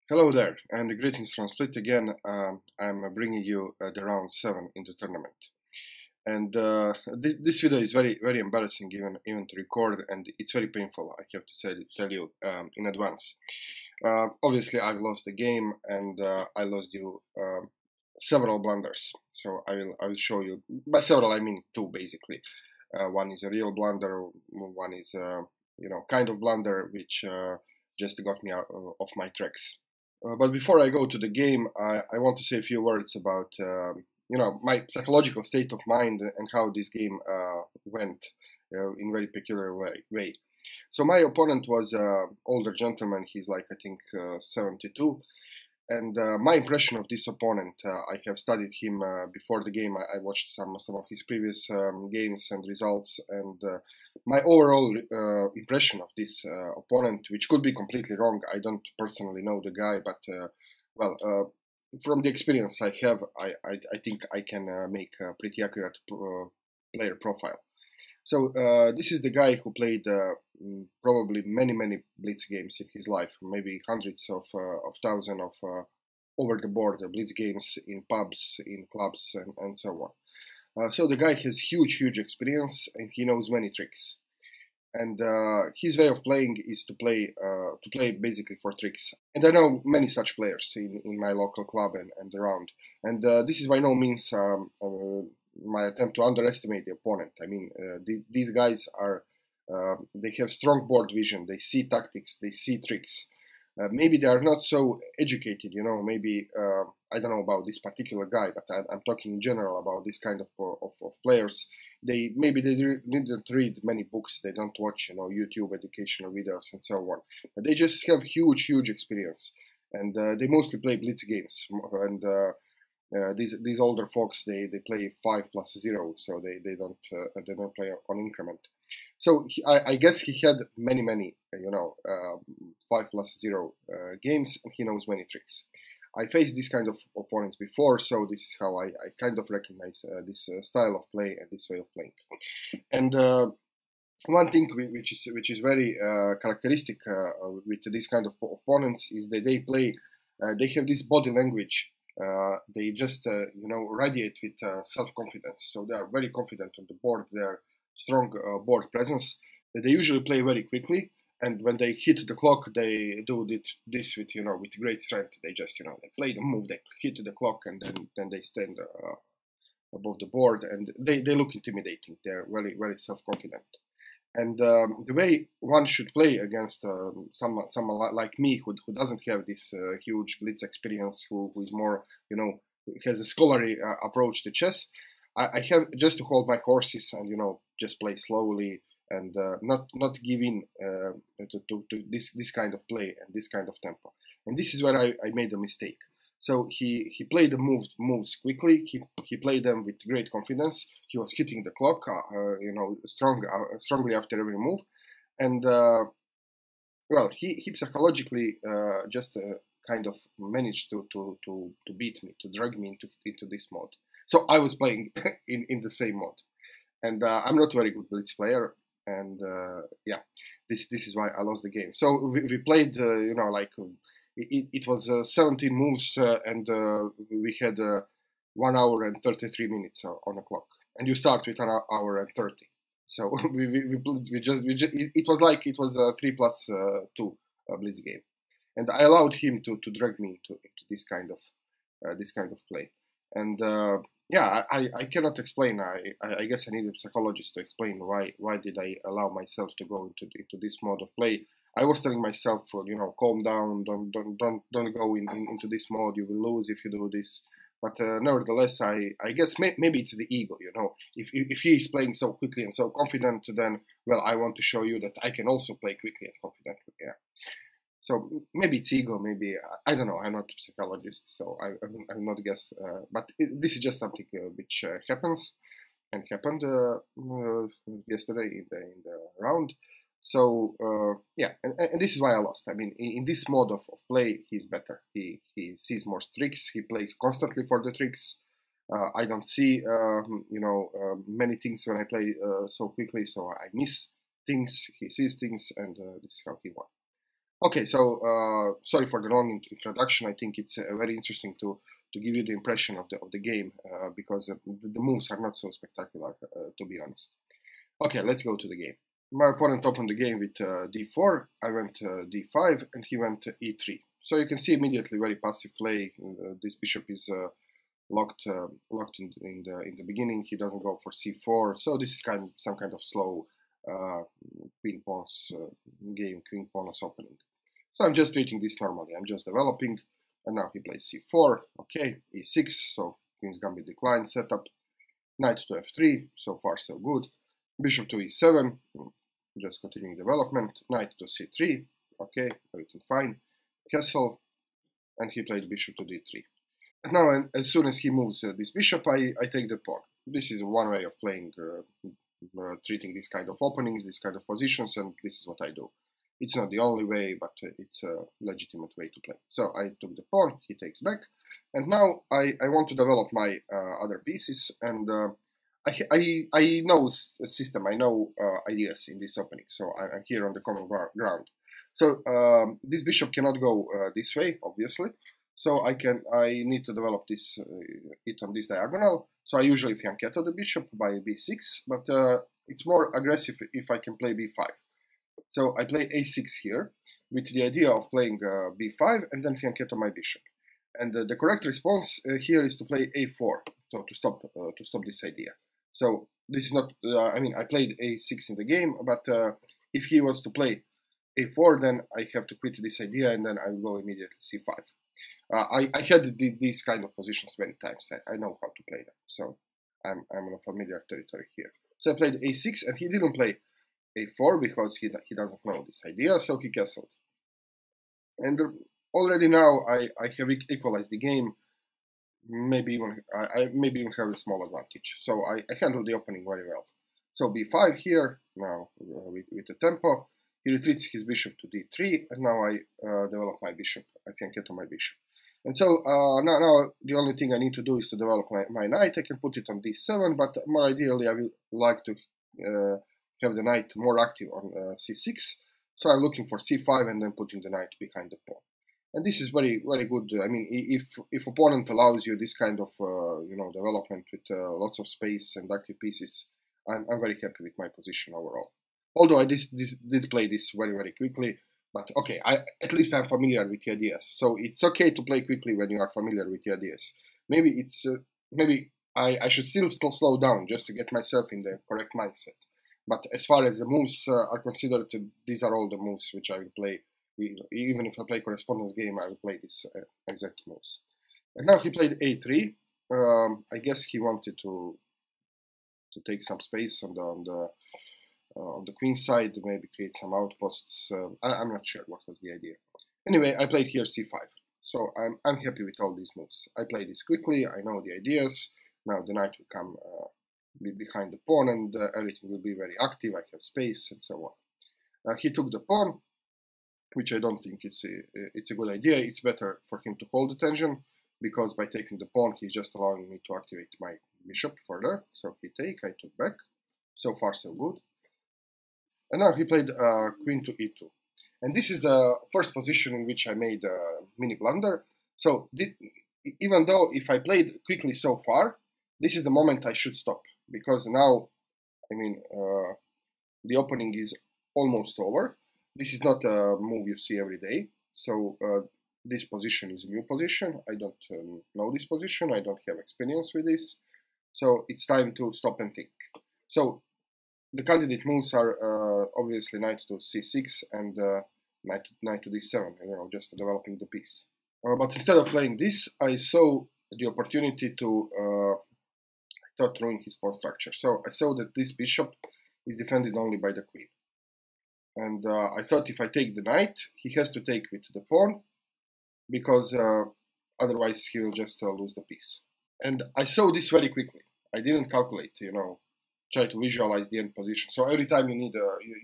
Hello there, and greetings from Split again. I'm bringing you the round 7 in the tournament. And this video is very embarrassing even to record, and it's very painful, I have to tell you in advance. Obviously, I've lost the game, and I lost you several blunders. So I will show you. By several, I mean two, basically. One is a real blunder, one is kind of blunder, which just got me out off my tracks. But before I go to the game, I want to say a few words about my psychological state of mind and how this game went in very peculiar way. So my opponent was an older gentleman. He's like, I think, 72. And my impression of this opponent, I have studied him before the game. I watched some of his previous games and results, and my overall impression of this opponent, which could be completely wrong. I don't personally know the guy, but from the experience I have, I think I can make a pretty accurate player profile. So this is the guy who played probably many blitz games in his life, maybe hundreds of thousands of over the board blitz games in pubs, in clubs, and so on. So the guy has huge experience, and he knows many tricks. And his way of playing is to play basically for tricks. And I know many such players in my local club and around. And this is by no means my attempt to underestimate the opponent. I mean, these guys are they have strong board vision. They see tactics. They see tricks. Maybe they are not so educated. Maybe I don't know about this particular guy, but I'm talking in general about this kind of players. Maybe they didn't read many books. They don't watch YouTube educational videos and so on. But they just have huge experience, and they mostly play blitz games. And these older folks, they play 5+0, so they don't play on increment. So I guess he had many 5+0 games, and he knows many tricks. I faced this kind of opponents before, so this is how I kind of recognize this style of play and this way of playing. And one thing which is very characteristic with this kind of opponents is that they have this body language. They just radiate with self-confidence. So they are very confident on the board. They are strong board presence. They usually play very quickly, and when they hit the clock, they do this with great strength. They just they play the move, they hit the clock, and then they stand above the board, and they look intimidating. They're very self-confident. And the way one should play against someone like me, who doesn't have this huge blitz experience, who is more, has a scholarly approach to chess, I have just to hold my horses and just play slowly and not give in to this kind of play and this kind of tempo. And this is where I made a mistake. So he played the moves quickly. He played them with great confidence. He was hitting the clock, strongly after every move, and he psychologically just kind of managed to beat me, to drag me into this mode. So I was playing in the same mode, and I'm not a very good blitz player, and this is why I lost the game. So we played, it was 17 moves, and we had 1 hour and 33 minutes on the clock, and you start with an hour and 30. So it was like it was a 3+2 blitz game, and I allowed him to drag me into this kind of play, and I cannot explain. I guess I need a psychologist to explain why did I allow myself to go into this mode of play. I was telling myself, calm down, don't go into this mode. You will lose if you do this. But nevertheless, I guess maybe it's the ego. If he is playing so quickly and so confident, then I want to show you that I can also play quickly and confidently. Yeah. So maybe it's ego. Maybe I don't know. I'm not a psychologist, so I'm not guess. But this is just something which happens and happened yesterday in the round. So and this is why I lost. I mean, in this mode of play, he's better. He sees more tricks. He plays constantly for the tricks. I don't see many things when I play so quickly. So I miss things. He sees things, and this is how he won. Okay, so sorry for the long introduction. I think it's very interesting to give you the impression of the game because the moves are not so spectacular, to be honest. Okay, let's go to the game. My opponent opened the game with d4. I went d5, and he went e3. So you can see immediately very passive play. This bishop is locked in the beginning. He doesn't go for c4. So this is some kind of slow queen pawns game, queen pawns opening. So I'm just treating this normally. I'm just developing, and now he plays c4. Okay, e6. So queen's gambit decline setup. Knight to f3. So far so good. Bishop to e7. Just continuing development. Knight to c3. Okay, everything fine. Castle, and he played bishop to d3. And now, as soon as he moves this bishop, I take the pawn. This is one way of playing, treating these kind of openings, these kind of positions, and this is what I do. It's not the only way, but it's a legitimate way to play. So I took the pawn, he takes back, and now I want to develop my other pieces, and I know a system, I know ideas in this opening, so I'm here on the common ground. So this bishop cannot go this way, obviously. So I need to develop this it on this diagonal. So I usually fianchetto the bishop by b6, but it's more aggressive if I can play b5. So I play a6 here with the idea of playing b5 and then fianchetto my bishop. And the correct response here is to play a4, so to stop this idea. So this is not. I mean, I played a6 in the game, but if he was to play a4, then I have to quit this idea, and then I will go immediately c5. I had these kind of positions many times. I know how to play them, so I'm on a familiar territory here. So I played a6, and he didn't play a4 because he doesn't know this idea, so he castled. And already now I have equalized the game. Maybe even I maybe even have a small advantage. So I handle the opening very well. So b5 here now with the tempo. He retreats his bishop to d3, and now I develop my bishop. I fianchetto my bishop. And so now the only thing I need to do is to develop my knight. I can put it on d7, but more ideally I will like to have the knight more active on c6. So I'm looking for c5 and then putting the knight behind the pawn. And this is very, very good. I mean, if opponent allows you this kind of development with lots of space and active pieces, I'm very happy with my position overall. Although I did play this very, very quickly, but okay, at least I'm familiar with the ideas. So it's okay to play quickly when you are familiar with the ideas. Maybe I should still slow down just to get myself in the correct mindset. But as far as the moves are considered, these are all the moves which I will play. Even if I play correspondence game, I will play these exact moves. And now he played a3. I guess he wanted to take some space on the queen side, maybe create some outposts. I'm not sure what was the idea. Anyway, I played here c5. So I'm happy with all these moves. I play this quickly. I know the ideas. Now the knight will come behind the pawn, and everything will be very active. I have space and so on. He took the pawn, which I don't think it's a good idea. It's better for him to hold the tension, because by taking the pawn, he's just allowing me to activate my bishop further. So he take, I took back. So far, so good. And now he played queen to e2. And this is the first position in which I made a mini blunder. So even though if I played quickly so far, this is the moment I should stop. Because now, I mean, the opening is almost over. This is not a move you see every day. So this position is a new position. I don't know this position. I don't have experience with this. So it's time to stop and think. So the candidate moves are obviously knight to c6 and knight to d7, just developing the piece. But instead of playing this, I saw the opportunity to not ruin his pawn structure. So I saw that this bishop is defended only by the queen. And I thought if I take the knight, he has to take with the pawn, because otherwise he will just lose the piece. And I saw this very quickly. I didn't calculate, try to visualize the end position. So every time you need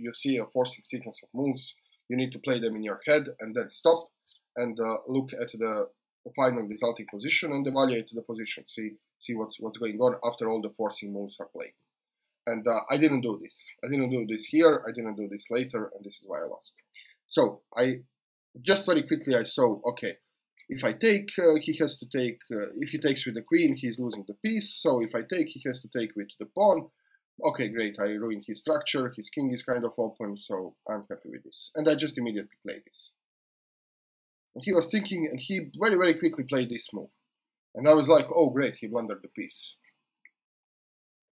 you see a forcing sequence of moves, you need to play them in your head and then stop and look at the final resulting position and evaluate the position. See what's going on after all the forcing moves are played. And I didn't do this. I didn't do this here. I didn't do this later, and this is why I lost. So I just very quickly I saw, okay, if I take, he has to take, if he takes with the queen, he's losing the piece, so if I take, he has to take with the pawn. Okay, great, I ruined his structure, his king is kind of open, so I'm happy with this. And I just immediately played this. And he was thinking, and he very, very quickly played this move. And I was like, oh great, he blundered the piece.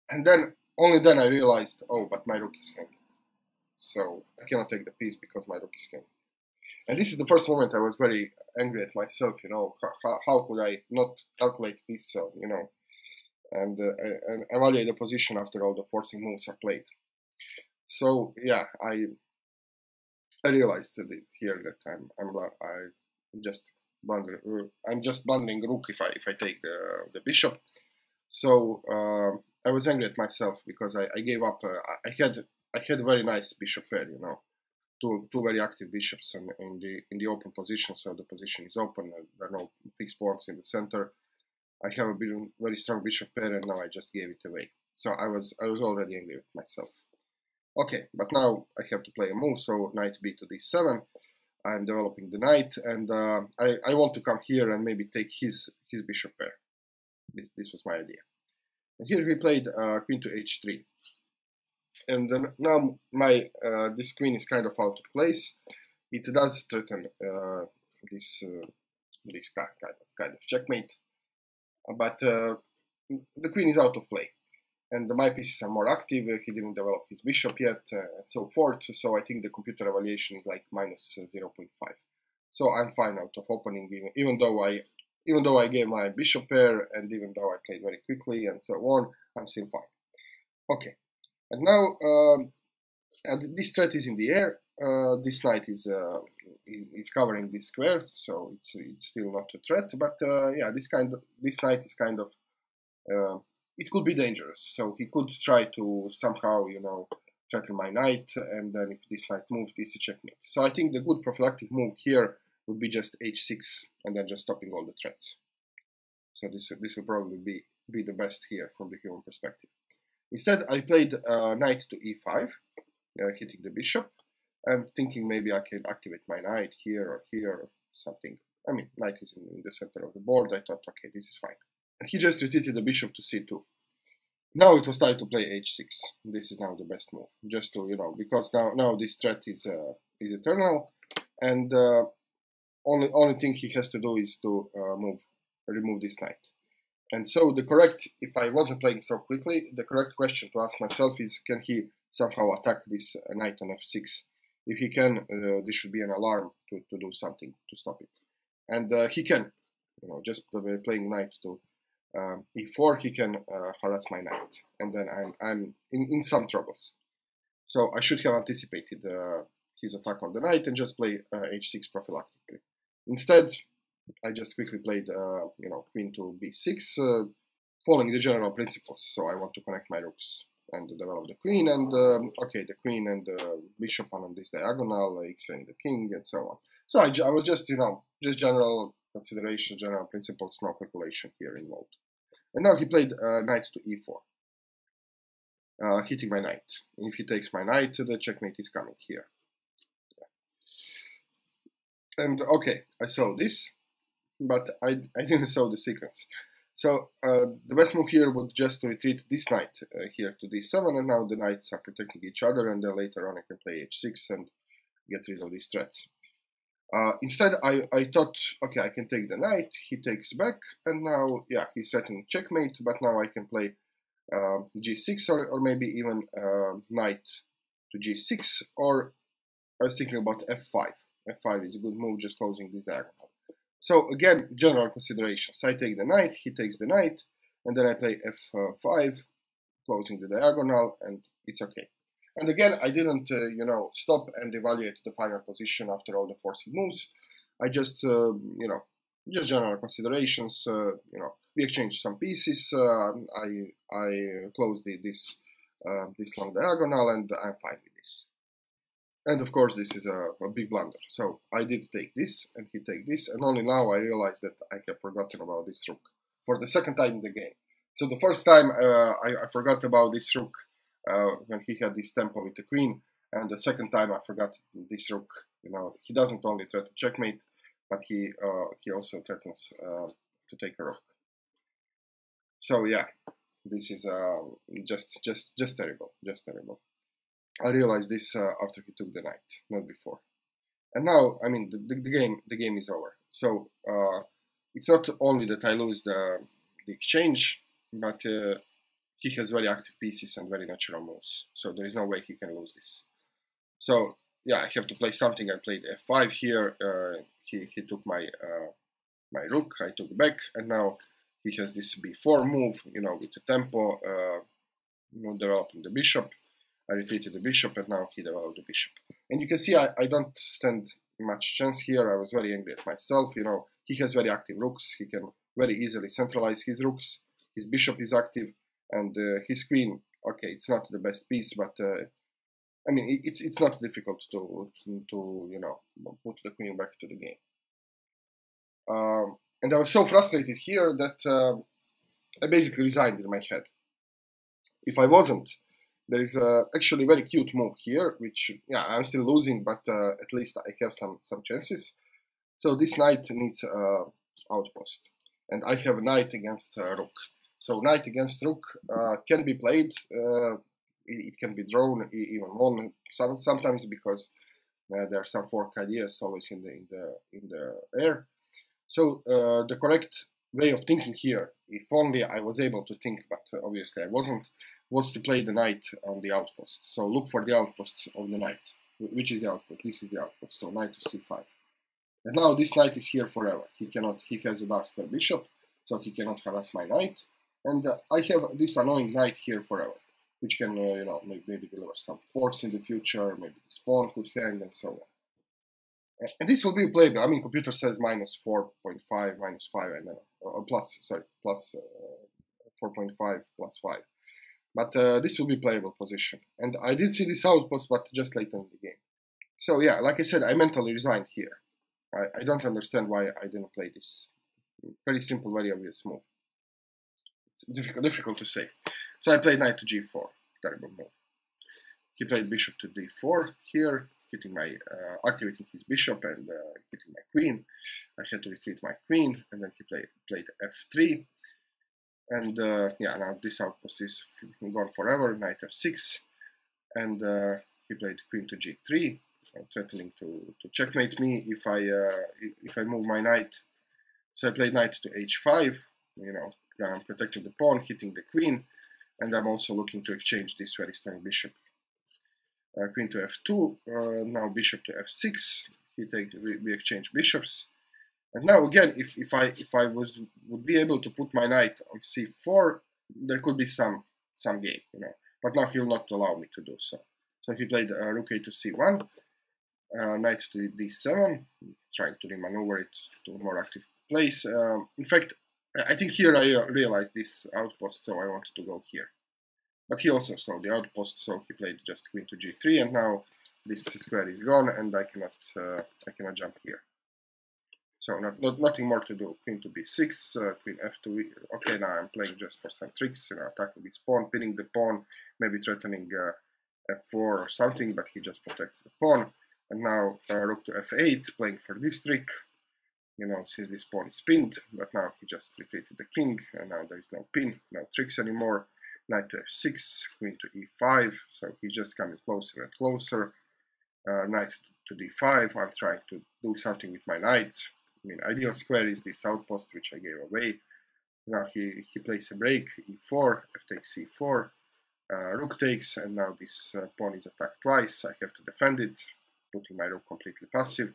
And then, only then I realized, oh, but my rook is hanging. So I cannot take the piece because my rook is hanging. And this is the first moment I was very angry at myself, you know, how could I not calculate this, you know, and evaluate the position after all the forcing moves are played. So yeah, I realized here that I'm just blundering rook if I take the bishop. So I was angry at myself because I gave up. I had a very nice bishop pair, you know, two very active bishops in the open position. So the position is open. There are no fixed pawns in the center. I have a very strong bishop pair, and now I just gave it away. So I was already angry with myself. Okay, but now I have to play a move. So knight b to d7. I'm developing the knight, and I want to come here and maybe take his bishop pair. This was my idea. And here we played queen to h3. And now my this queen is kind of out of place. It does threaten this kind of checkmate, but the queen is out of play, and my pieces are more active. He didn't develop his bishop yet, and so forth. So I think the computer evaluation is like minus 0.5. So I'm fine out of opening, even though I gave my bishop pair, and even though I played very quickly and so on, I'm still fine. Okay. And now, and this threat is in the air. This knight is covering this square, so it's still not a threat. But yeah, this knight is kind of it could be dangerous. So he could try to somehow, you know, threaten my knight, and then if this knight moves, it's a checkmate. So I think the good prophylactic move here would be just h6, and then just stopping all the threats. So this will probably be the best here from the human perspective. Instead, I played knight to e5, hitting the bishop, and thinking maybe I can activate my knight here or something. I mean, knight is in the center of the board. I thought, okay, this is fine. And he just retreated the bishop to c2. Now it was time to play h6. This is now the best move, just to, you know, because now this threat is eternal, and only thing he has to do is to remove this knight. And so if I wasn't playing so quickly, the correct question to ask myself is, can he somehow attack this knight on f6? If he can, this should be an alarm to do something to stop it. And he can, you know, just playing knight to e4, he can harass my knight, and then I'm in some troubles. So I should have anticipated his attack on the knight and just play h6 prophylactically. Instead, I just quickly played, you know, queen to b6, following the general principles. So I want to connect my rooks and develop the queen, and okay, the queen and the bishop on this diagonal, x-raying the king, and so on. So I was just, you know, just general consideration, general principles, no calculation here involved. And now he played knight to e4, hitting my knight. And if he takes my knight, the checkmate is coming here. And okay, I saw this, but I didn't saw the sequence. So the best move here would just to retreat this knight here to d7, and now the knights are protecting each other, and then later on I can play h6 and get rid of these threats. Instead, I thought, okay, I can take the knight, he takes back, and now, yeah, he's threatening checkmate, but now I can play g6, or maybe even knight to g6, or I was thinking about f5. f5 is a good move, just closing this diagonal. So again, general considerations. I take the knight, he takes the knight, and then I play f5, closing the diagonal, and it's okay. And again, I didn't, you know, stop and evaluate the final position after all the forcing moves. I just, you know, just general considerations. You know, we exchanged some pieces. I closed this long diagonal, and I'm fine with this. And of course, this is a big blunder. So I did take this, and he take this, and only now I realized that I have forgotten about this rook for the second time in the game. So the first time I forgot about this rook when he had this tempo with the queen, and the second time I forgot this rook You know, he doesn't only threaten checkmate, but he also threatens to take a rook. So yeah, this is just terrible, just terrible. I realized this after he took the knight, not before. And now, I mean, the game is over. So it's not only that I lose the exchange, but he has very active pieces and very natural moves. So there is no way he can lose this. So yeah, I have to play something. I played f5 here. He took my my rook. I took back, and now he has this b4 move. You know, with the tempo, developing the bishop. I retreated the bishop, and now he developed the bishop. And you can see I don't stand much chance here. I was very angry at myself. You know, he has very active rooks. He can very easily centralize his rooks. His bishop is active, and his queen. Okay, it's not the best piece, but I mean, it's not difficult to you know, put the queen back to the game. And I was so frustrated here that I basically resigned in my head. If I wasn't, there is actually a very cute move here, which, yeah, I'm still losing, but at least I have some chances. So this knight needs outpost, and I have knight against rook. So knight against rook can be played. It can be drawn, even won sometimes, because there are some fork ideas always in the air. So the correct way of thinking here, if only I was able to think, but obviously I wasn't, was to play the knight on the outpost. So look for the outpost of the knight. Which is the outpost? This is the outpost. So knight to c5. And now this knight is here forever. He has a dark square bishop, so he cannot harass my knight. And I have this annoying knight here forever, which can, you know, maybe deliver some force in the future. Maybe the pawn could hang and so on. And this will be playable. I mean, computer says minus 4.5, minus 5, and plus 4.5 plus 5. But this will be playable position. And I did see this outpost, but just later in the game. So yeah, like I said, I mentally resigned here. I don't understand why I didn't play this. Very simple, very obvious move. It's difficult to say. So I played knight to g4. Terrible move. He played bishop to d4 here, hitting my, activating his bishop and hitting my queen. I had to retreat my queen, and then he played f3. And yeah, now this outpost is gone forever, knight f6, and he played queen to g3, threatening to checkmate me if I move my knight. So I played knight to h5, you know, I'm protecting the pawn, hitting the queen, and I'm also looking to exchange this very strong bishop. Queen to f2, now bishop to f6, we exchange bishops. And now again, if I would be able to put my knight on c4, there could be some game, you know. But now he will not allow me to do so. So he played rook a to c1, knight to d7, trying to remaneuver it to a more active place. In fact, I think here I realized this outpost, so I wanted to go here. But he also saw the outpost, so he played just queen to g3, and now this square is gone, and I cannot jump here. So nothing more to do. Queen to b6, queen f2. Okay, now I'm playing just for some tricks, you know, attacking this pawn, pinning the pawn, maybe threatening f4 or something, but he just protects the pawn. And now rook to f8, playing for this trick, you know, since this pawn is pinned, but now he just retreated the king, and now there is no pin, no tricks anymore. Knight to f6, queen to e5, so he's just coming closer and closer. Knight to d5, I'm trying to do something with my knight. I mean, ideal square is this outpost, which I gave away. Now he plays a break, e4, f takes c4, rook takes, and now this pawn is attacked twice. I have to defend it, putting my rook completely passive.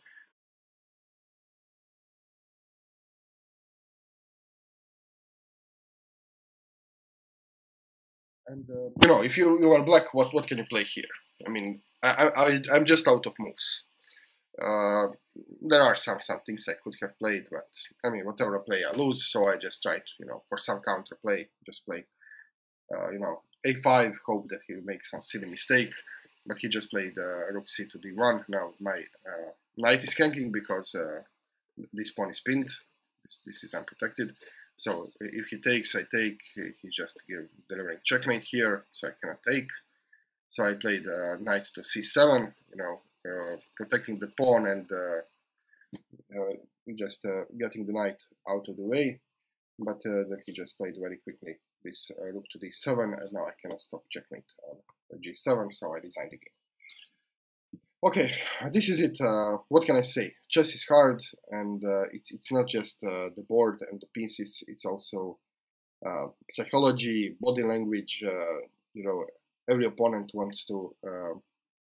And you know, if you are black, what can you play here? I mean, I'm just out of moves. There are some things I could have played, but I mean, whatever I play, I lose. So I just tried, you know, for some counter play, just play, you know, a5, hope that he makes some silly mistake. But he just played rook c to d1. Now my knight is hanging because this pawn is pinned. This is unprotected. So if he takes, I take. He's just delivering checkmate here, so I cannot take. So I played knight to c7. You know, protecting the pawn and just getting the knight out of the way. But then he just played very quickly this rook to d7, and now I cannot stop checkmate on g7, so I resigned the game. Okay, this is it. What can I say? Chess is hard, and it's not just the board and the pieces. It's also psychology, body language. You know, every opponent wants to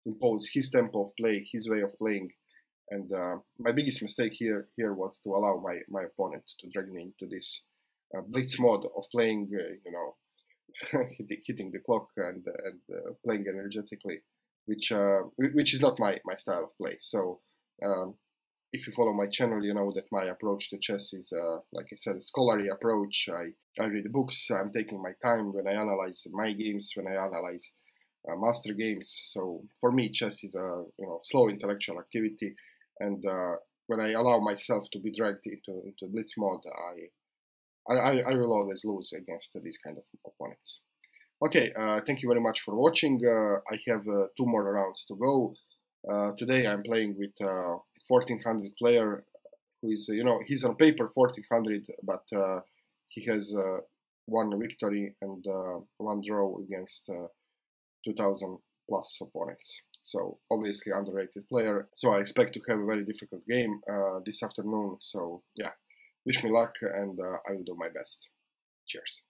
impose his tempo of play, his way of playing. And my biggest mistake here was to allow my opponent to drag me into this blitz mode of playing, you know, hitting the clock and playing energetically, which is not my style of play. So if you follow my channel, you know that my approach to chess is, like I said, a scholarly approach. I read books. I'm taking my time when I analyze my games, when I analyze master games. So for me, chess is a slow intellectual activity, and when I allow myself to be dragged into blitz mode, I will always lose against these kind of opponents. Okay, thank you very much for watching. I have 2 more rounds to go. Today I'm playing with 1400 player who is, he's on paper 1400, but he has 1 victory and 1 draw against 2000 plus opponents. So obviously underrated player. So I expect to have a very difficult game this afternoon. So yeah, wish me luck, and I will do my best. Cheers.